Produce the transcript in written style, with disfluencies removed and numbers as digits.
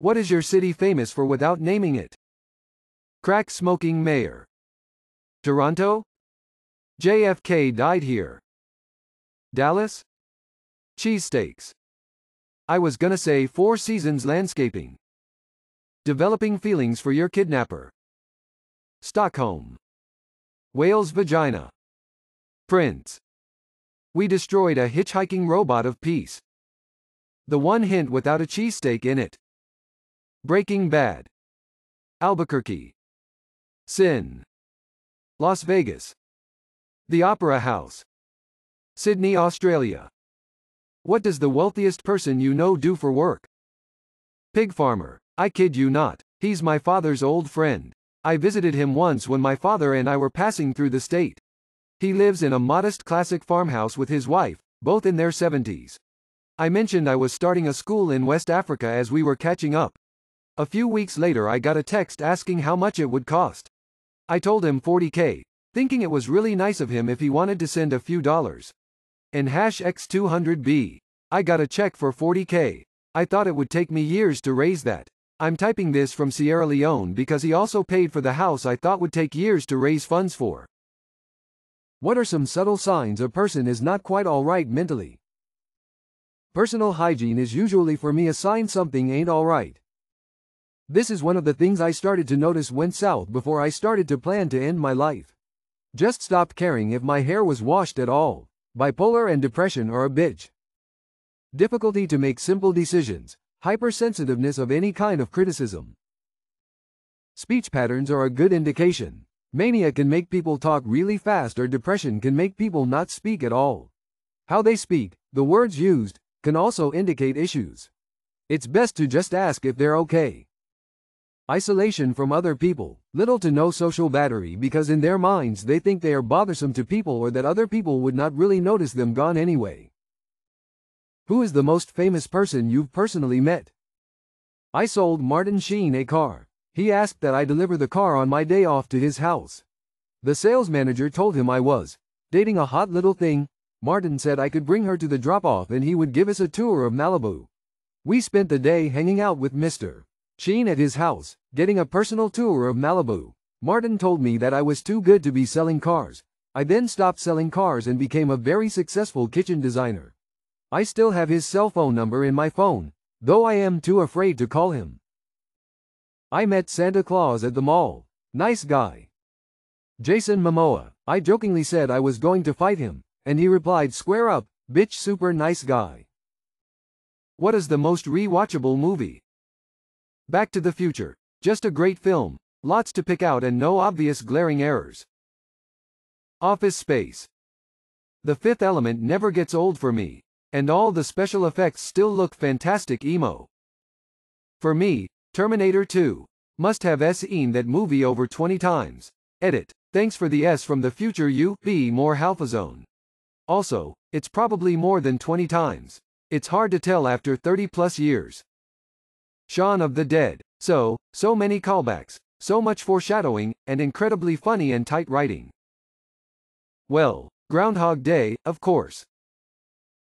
What is your city famous for without naming it? Crack-smoking mayor. Toronto? JFK died here. Dallas? Cheesesteaks. I was gonna say Four Seasons landscaping. Developing feelings for your kidnapper. Stockholm. Whale's vagina. Prince. We destroyed a hitchhiking robot of peace. The one hint without a cheesesteak in it. Breaking Bad. Albuquerque. Sin. Las Vegas. The Opera House. Sydney, Australia. What does the wealthiest person you know do for work? Pig farmer. I kid you not, he's my father's old friend. I visited him once when my father and I were passing through the state. He lives in a modest classic farmhouse with his wife, both in their 70s. I mentioned I was starting a school in West Africa as we were catching up. A few weeks later I got a text asking how much it would cost. I told him $40K, thinking it was really nice of him if he wanted to send a few dollars. In #X200B, I got a check for $40K. I thought it would take me years to raise that. I'm typing this from Sierra Leone because he also paid for the house I thought would take years to raise funds for. What are some subtle signs a person is not quite alright mentally? Personal hygiene is usually for me a sign something ain't alright. This is one of the things I started to notice went south before I started to plan to end my life. Just stopped caring if my hair was washed at all. Bipolar and depression are a bitch. Difficulty to make simple decisions. Hypersensitiveness of any kind of criticism. Speech patterns are a good indication. Mania can make people talk really fast, or depression can make people not speak at all. How they speak, the words used, can also indicate issues. It's best to just ask if they're okay. Isolation from other people, little to no social battery because in their minds they think they are bothersome to people or that other people would not really notice them gone anyway. Who is the most famous person you've personally met? I sold Martin Sheen a car. He asked that I deliver the car on my day off to his house. The sales manager told him I was dating a hot little thing. Martin said I could bring her to the drop-off and he would give us a tour of Malibu. We spent the day hanging out with Mr. Sheen at his house, getting a personal tour of Malibu. Martin told me that I was too good to be selling cars. I then stopped selling cars and became a very successful kitchen designer. I still have his cell phone number in my phone, though I am too afraid to call him. I met Santa Claus at the mall. Nice guy. Jason Momoa. I jokingly said I was going to fight him, and he replied, "Square up, bitch, super nice guy." What is the most re-watchable movie? Back to the Future. Just a great film, lots to pick out and no obvious glaring errors. Office Space. The Fifth Element never gets old for me. And all the special effects still look fantastic emo. For me, Terminator 2. Must have seen that movie over 20 times. Edit. Thanks for the S from the future you, be more Halfazone. Also, it's probably more than 20 times. It's hard to tell after 30 plus years. Shaun of the Dead. So many callbacks, so much foreshadowing, and incredibly funny and tight writing. Well, Groundhog Day, of course.